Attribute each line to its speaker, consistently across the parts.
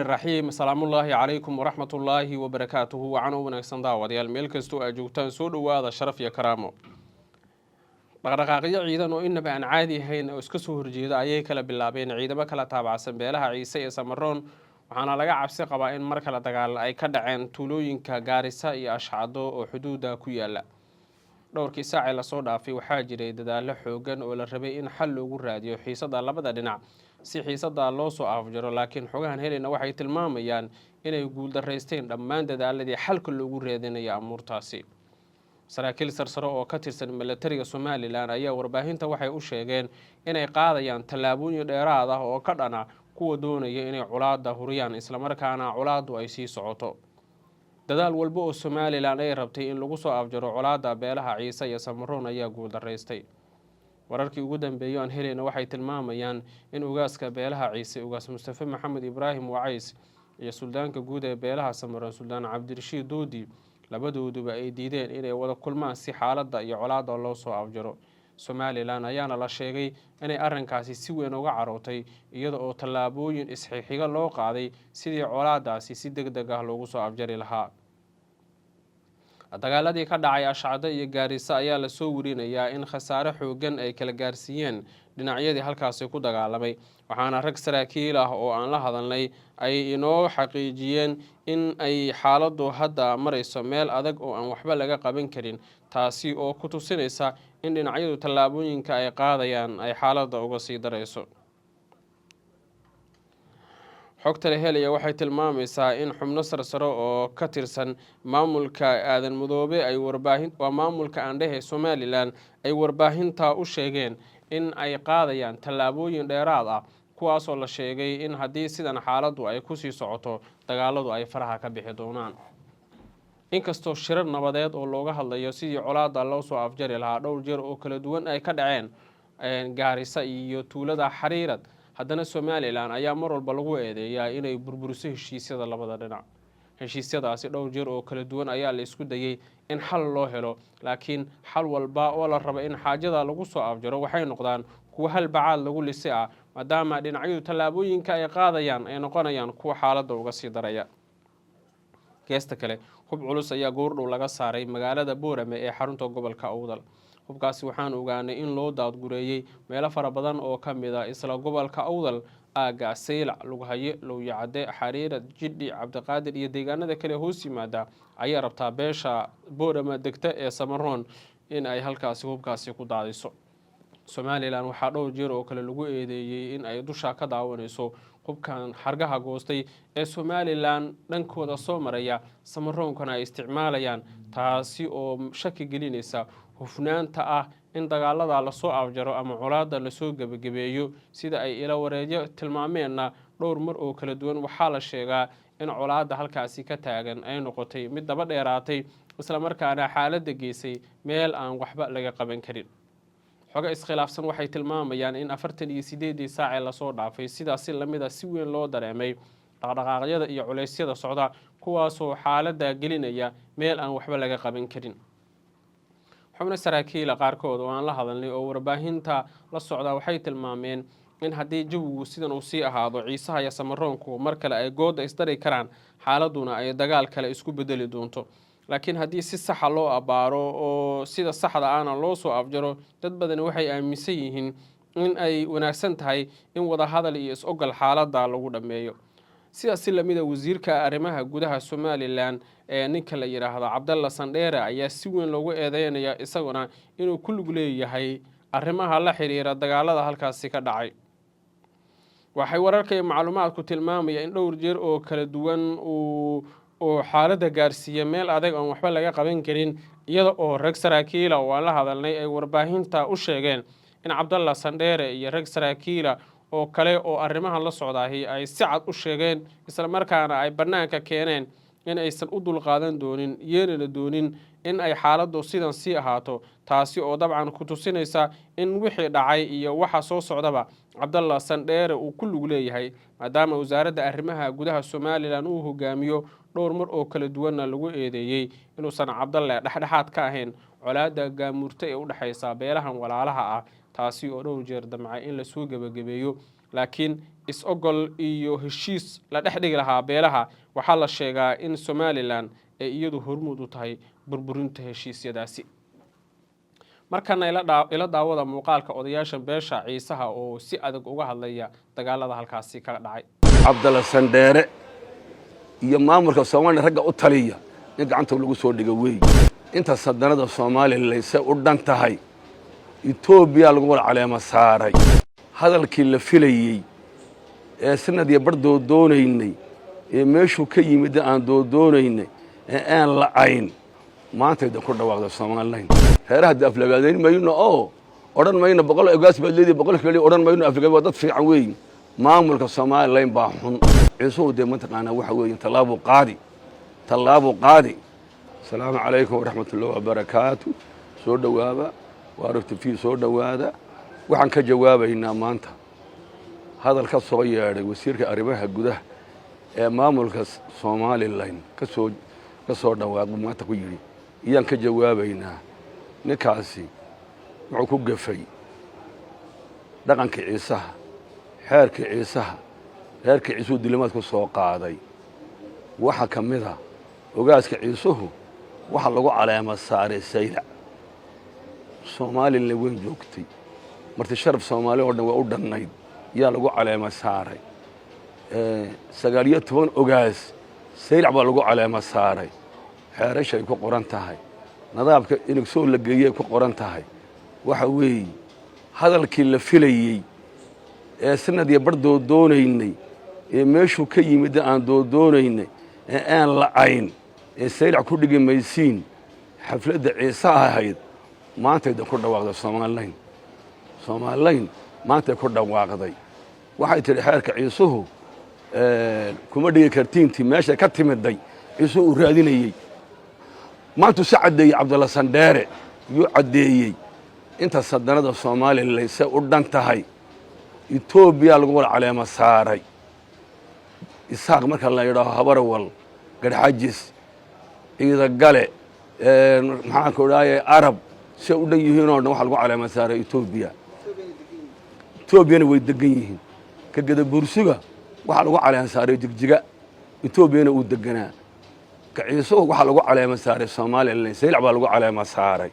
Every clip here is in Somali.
Speaker 1: الرحيم السلام الله عليكم ورحمة الله وبركاته وعنا ونكسن داوديال meel kasto aad joogtaan soo dhawaada sharaf iyo karaamo dhaqdhaqaaqyo ciidan oo inaba aan caadi ahayn oo iska soo horjeeda ayay kala bilaabeen ciidamo kala taabacsan beelaha Ciise iyo Samaroon waxaana laga cabsi qabaa in mar kale dagaal ay ka dhaceen tuulooyinka Gaarisa iyo Ashcado oo xuduuda ku yaala dhowrkii saac la soo dhaafay waxaa jiray dadaalo xoogan oo la rabay in xal loogu raadiyo xiisada labada dhinac si xiisada loo soo afjaro laakiin xogahan helayna waxay tilmaamayaan inay guul dareysteen dhammaan dadaaladii xalka loogu raadinayo amuurtaasi saraakiil sarsaro oo ka tirsan militariga Soomaaliland ayaa warbaahinta waxay u sheegeen inay qaadayaan tallaabooyin dheeraad ah oo ka dhana kuwa doonaya inay colaadda huriyaan isla markaana colaaddu ay sii socoto dadaal walba oo Soomaaliland ay rabtay in lagu soo afjaro colaadda beelaha Ciise iyo Samaroon ayaa guul dareystay wararkii ugu dambeeyay aan helayna waxay tilmaamayaan in ugaaska beelaha Ciise ugaas Mustafa Maxamed Ibrahim Wacays iyo suldaanka guud ee beelaha Samaroon Suldaan Cabdirashiid Doodi labadooduba ay diideen inay wada kulmaan si xaaladda iyo colaadda loo soo afjaro Soomaaliland ayaana la sheegay inay arrinkaasi si weyn uga carootay iyada oo tallaabooyin isxiixiga loo qaaday sidii colaaddaasi si degdeg ah loogu soo afjari lahaa dagaaladii ka dhacay Ashcado iyo Gaarisa ayaa la soo warinayaa in khasaare xoogan ay kala gaarsiiyeen dhinacyadii halkaas ku dagaalamay waxaana rag saraakiil ah oo aan la hadalnay ay inoo xaqiijiyeen in ay xaaladdu hadda marayso meel adag oo aan waxba laga qaban karin taasi oo ku tusinaysa in dhinacyadu tallaabooyinka ay qaadayaan ay xaaladda uga sii darayso xogta la helaya waxay tilmaamaysaa in xubno sarsaro oo ka tirsan maamulka aadan madoobe ay maamulka aandhehe Soomaaliland ay warbaahinta u sheegeen in ay qaadayaan tallaabooyin dheeraad ah kuwaas oo la sheegay in haddii sidan xaaladdu ay ku sii socoto dagaaladu ay faraha ka bixi doonaan inkastoo shirar nabadeed oo looga hadlayo sidii colaadda loo soo afjari lahaa dhowr jeer oo kala duwan ay ka dhaceen Gaarisa iyo tuulada Xariirad haddana Soomaaliland ayaa mar walba lagu eedeeyaa inay burburiso heshiisyada labada dhinac heshiisyadaasi dhowr jeer oo kala duwan ayaa la isku dayay in xal loo helo laakiin xal walba oo la rabo in xaajada lagu soo afjaro waxay noqdaan kuwa hal bacaad lagu lisay ah maadaama dhinacyadu tallaabooyinka ay qaadayaan ay noqonayaan kuwa xaaladda uga sii daraya geesta kale hub culus ayaa goordhow laga saaray magaalada Boorame ee xarunta gobolka Awdal hubkaasi waxaan ogaanay in loo daadgureeyay meelo fara badan oo ka mid ah isla gobolka Awdal aaga Saylac Lughaye Lowyacade Xariirad Jidhi Cabdiqaadir iyo deegaanada kale hoos yimaada ayaa rabtaa beesha Boorame degta ee Samaroon in ay halkaasi hubkaasi ku daadiso Soomaaliland waxaa dhowr jeer oo kale lagu eedeeyay in ay dusha ka daawanayso hubkan xargaha goostay ee Soomaaliland dhankooda soo maraya Samaroonkana ay isticmaalayaan taasi oo shaki gelinaysa hufnaanta ah in dagaalada la soo afjaro ama colaadda la soo gabagabeeyo sida ay ila wareeyo tilmaameenna dhowr mar oo kala duwan waxaa la sheegaa in colaadda halkaasi ka taagan ay noqotay mid daba dheeraatay isla markaana xaaladda geysay meel aan waxba laga qaban karin xoga iskhilaafsan waxay tilmaamayaan in 48 saac la soo dhaafay sidaas lamid ah si weyn loo dareemay dhaqdhaqaaqyada iyo culeysyada socda kuwaas oo xaaladda gelinaya meel aan waxba laga qaban karin xubno saraakiil qaarkood oo aan la hadalnay oo warbaahinta la socda waxay tilmaameen in haddii jawigu sidan uu sii ahaado Ciisaha iyo Samaroonku mar kale ay gooda isdari karaan xaaladuna ay dagaal kale isku bedeli doonto laakiin haddii si sax ah loo abaaro oo sida saxda ah loo soo afjaro dad badan waxay aaminsan yihiin in ay wanaagsan tahay in wada hadal iyo is-ogal xaaladda lagu dhameeyo sidaas lamida wasiirka arrimaha gudaha Soomaaliland ee ninka la yiraahdo Cabdalla Sandheere ayaa si weyn loogu eedeynaya isaguna inuu ku lug leeyahay arrimaha la xiriira dagaalada halkaasi ka dhacay waxay wararka iyo macluumaadku tilmaamayaan in dhowr jeer oo kala duwan oo xaaladda gaarsiiyay meel adag oo waxba laga qaban karin iyada oo rag saraakiil oo aan la hadalnay ay warbaahinta u sheegeen in Cabdalla Sandheere iyo rag saraakiil oo kale oo arrimaha la socdaahay ay si cad u sheegeen isla markaana ay banaanka keeneen in aysan u dul qaadan doonin yeelana doonin in ay xaaladdu sidan sii ahaato taasi oo dabcan ku tusinaysa in wixii dhacay iyo waxa soo socdaba Cabdalla Sandheere uu ku lug leeyahay maadaama wasaaradda arrimaha gudaha Soomaaliland uu hogaamiyo dhowr mar oo kala duwan lagu eedeeyay inuusan Cabdalle dhexdhexaad ka ahayn colaadda gaamurta ee u dhaxaysa beelahan walaalaha ah taasi oo dhowr jeer damcay in la soo gabagabeeyo laakiin is-ogol iyo heshiis la dhex dhigi lahaa beelaha waxaa la sheegaa in Somaliland ay iyadu hormuud u tahay burburinta heshiisyadaasi. markana ila daawada muuqaalka odayaasha beesha Ciisaha oo si adag uga hadlaya dagaalada halkaasi ka dhacay.
Speaker 2: Cabdalla Sandheere iyo maamulka Soomaaliya ragga u taliya in gacanta lagu soo dhigo weey inta sadanada Soomaaliland say u dhan tahay Itoobiya lagu wada caleema saaray hadalkii la filayay ee sanadii bardo doonaynay ee meeshu ka yimid aan doonaynay ee aan la ayn maanta ay ku dhawaaqdo Soomaaliland heeraha aflagaadeen mayno oo oran mayno boqol ogaas baad leedahay boqol kale oran mayno aflagaad waa dad fiican weey maamulka Soomaaliland baa xun ciisuhu de mataqaana waxa weey talaabo qaadi salaamu calaykum wa rahmatullahi wa barakaatuh soo dhawaaba waaragti fi soo dhawaada waxaan ka jawaabaynaa maanta hadal ka soo yeeray wasiirka arrimaha gudaha ee maamulka Soomaaliland ka soo dhawaaqay maanta ku yiri iyaan ka jawaabaynaa ninkaasi wuxuu ku gafay dhaqanka Ciisaha xeerka Ciisaha reerka Ciisuhu dilimaad ku soo qaaday waxa kamida ogaaska Ciisuhu waxa lagu caleema saaray Saylac Soomaaliland way joogtay marti sharaf Soomaali oo dhan waa u dhannayd yaa lagu caleema saaray 19 ogaas Saylac baa lagu caleema saaray xeerashay ku qoran tahay nadaabka in soo la geeyay ku qoran tahay waxa weey hadalkii la filayay ee sanadii bardo doonaynay ee meeshu ka yimid aan doonaynay ee aan la ayn ee Saylac ku dhigi maysiin xafladda Ciisaha ahayd maanta ay ku dhawaaqdo Soomaaliland maanta ku dhawaaqday waxay tiri xeerka Ciisuhu kuma dhigi kartiintii meesha ka timiday Ciisuhu raadinayay maanta sacadeey Cabdalla Sandheere iyo cadeeyay inta sadanada Soomaaliland say u dhan tahay Itoobiya lagu wada caleema saaray isaaq marka la yiraahdo habarwal garxajis ciida gale maxaa ku dhaayay arab si u dhan yihiin oo dhan waxa lagu caleema saaray Itoobiyana way degan yihiin ka gada bursiga waxa lagu caleema saaray jigjiga Itoobiyana uu deganaa ka Ciisuhu waxa lagu caleema saaray Soomaaliland Saylac baa lagu caleema saaray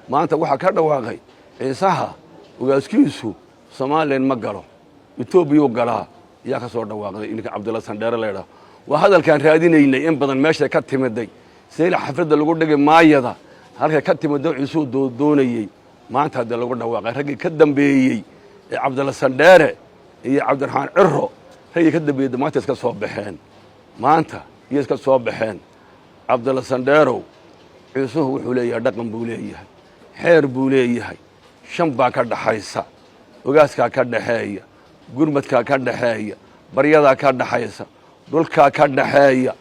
Speaker 2: maanta waxa ka dhawaaqay Ciisaha ogaaskiisu Soomaaliland ma galo Itoobiya galaa yaa ka soo dhawaaqday in Cabdalla Sandheere leeyahay waa hadalkan raadinaynay in badan meesha ka timiday Saylac xafladda lagu dhigay maayada halka ka timiday Ciisuhu doonayay maanta hadda lagu dhawaaqay ragii ka dambeeyay ee Cabdalla Sandheere iyo Cabdiraxmaan Cirro ragii ka dambeeyay maanta iska soo baxeen maanta iyo iska soo baxeen Cabdalla Sandheere Ciisuhu wuxuu leeyahay dhaqan buu leeyahay xeer buu leeyahay shan baa ka dhaxaysa ogaaska ka dhaxeeya gurmadka ka dhaxeeya baryada ka dhaxaysa dhulka ka dhaxeeya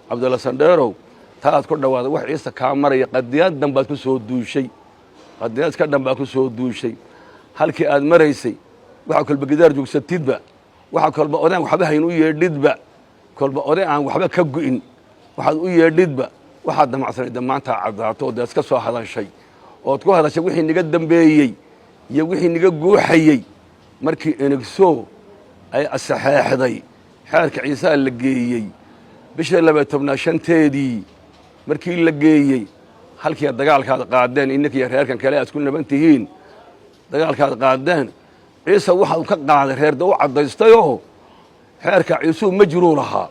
Speaker 2: Cabdalla Sandheere taad ku dhawaada wax Ciise ka maraya qadiyad danbaad ku soo duushay qadiyad ka danbaad ku soo duushay halkii aad maraysay waxa kalba gidaar joogsatidba waxa kalba odaan waxba hayn u yeedhidba kalba odaan aan waxba ka go'in waxaad u yeedhidba waxa damacsanay maanta cadaato oo iska soo hadashay oo ku hadashay wixii niga dambeeyay iyo wixii niga guuxayay markii enegso ay asaxeexday xeerka Ciise la geeyay bisha 12 markii la geeyay halkii dagaalkaad qaadeen inakii reerkan kale isku nabantihiin dagaalkaad qaadeen Ciise waxa uu ka qaaday reerda u cadaystay oo xeerka Ciise ma jiro lahaa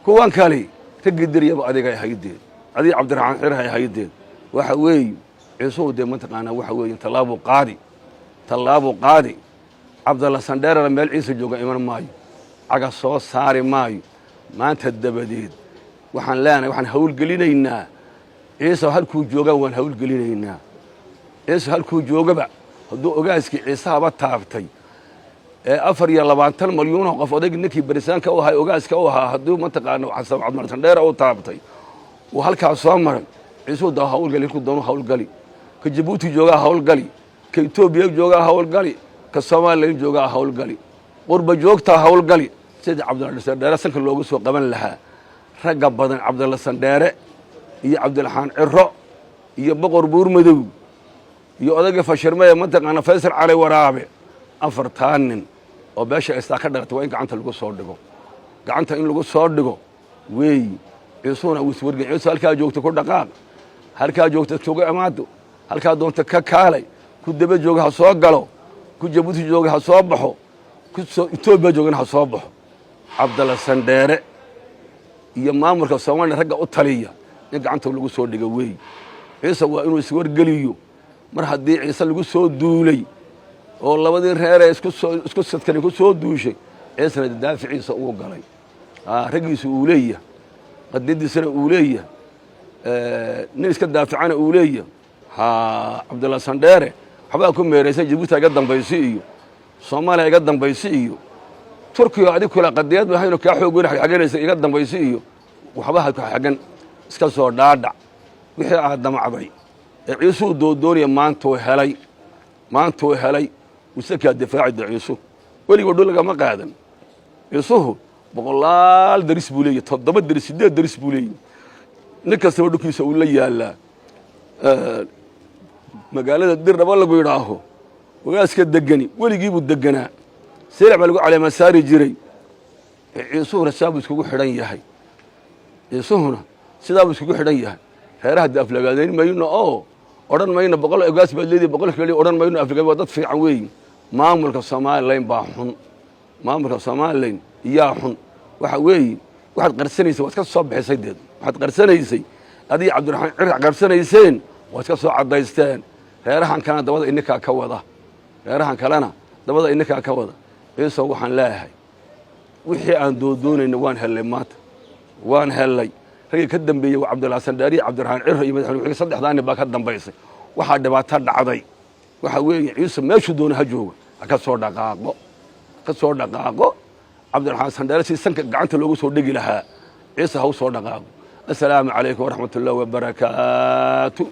Speaker 2: kuwan kale tagidiriyaba adiga haydeen adii Cabdiraxmaan Cirro haydeen waxa weey Ciise de mataqaana waxa weey talaabo qaadi Cabdalla Sandheere meel Ciise jooga iman maayo aga soo saari maayo maanta dabadeed waxaan leenahay waxaan hawl gelinaynaa Ciise halkuu jooga waan hawl gelinaynaa Ciise halkuu joogaba haduu ogaaskii Ciisaha ba taabtay ee 24 milyan oo qof odag ninkii barisaanka oo hay ogaaska oo ahaa haduu mataqaana xasan Cabdalla Sandheere oo taabtay oo halkaas soo maray Ciise daa hawl gali ku doono hawl gali ka Djibouti jooga hawl gali ka Itoobiya jooga hawl gali ka Soomaaliland jooga hawl gali qurba joogta hawl gali sida Cabdalla Sandheere sanka loogu soo qaban lahaa ragga badan Cabdalla Sandheere iyo Cabdiraxmaan Cirro iyo boqor buur madow iyo odaga fashirmay mataqaana Faysal Cali Waraabe afartan nin oo beesha istaa ka dhalatay waa in gacanta lagu soo dhigo gacanta in lagu soo dhigo weey ciisuuna uu iswargay ciisu halkaa joogta ku dhaqaaq halkaa joogta jooga amaado halkaa doonta ka kaalay ku daba jooga ha soo galo ku Jabuuti jooga ha soo baxo ku Itoobiya joogana ha soo baxo Cabdalla Sandheere iyo maamulka Soomaaliya ragga u taliya in gacanta lagu soo dhigo weey ciise waa inuu iswargaliyo mar haddii ciise lagu soo duulay oo labadii reer ee isku sadkan ku soo duushay ciisana daaficiisa uu galay ragiisu uu leeyahay qaddidiisana uu leeyahay nin iska daaficana uu leeyahay Cabdalla Sandheere waxba ku meereysay Jabuuti iga dambaysi iyo Soomaaliya iga dambaysi iyo Turkiga adiga kula qadiyad waxaynu ka xoog weyn xageynaysa iga dambaysi iyo waxba ka xagan iska soo dhaadhac wixii aad damacday ee ciisu doonaya maanta oo helay وسكت دفاع الدعيسو ولي يقول لك ما قادم يصوه بقولال درس بولي تضبط درس ده درس بولي نكسر ودك يسوي لي يلا مقالة الدر والله بيراهو وقاس كدقني ولي يجيبوا الدقنا سير عملوا على مسار جري يصوه رساب يسكوا حرين يحي يصوهنا سداب يسكوا حرين يحي هيره الدفلة قاعدين ما ينو أوران ما ينو بقول إجاز بالليل بقول كلي أوران ما ينو أفلقوا وضد في عوي maamulka Soomaaliland baa xun maamulka Soomaaliland yaa xun waxa weey waxaad qarsanaysaa waad ka soo bixisay deed waxaad qarsanaysay adii Cabdiraxmaan cirq qarsanayseen waad ka soo cadaysteen reerahan kana dabada inaka ka wada reerahan kalena dabada inaka ka wada ciise waxaan leeyahay wixii aan doonayna waan helay maanta waan helay rag ka dambeeyay Cabdalla Sandheere Cabdiraxmaan cirq iyo madaxweyne saddexdaan baa ka dambeysay waxa dhibaato dhacday waxa weey ciise meeshu doona ha joogo ka soo dhaqaaqo Cabdiraxmaan Sandheere si sanka gacanta loogu soo dhigi lahaa ciise ha soo dhaqaaqo assalaamu calaykum wa rahmatullahi wa barakaatuh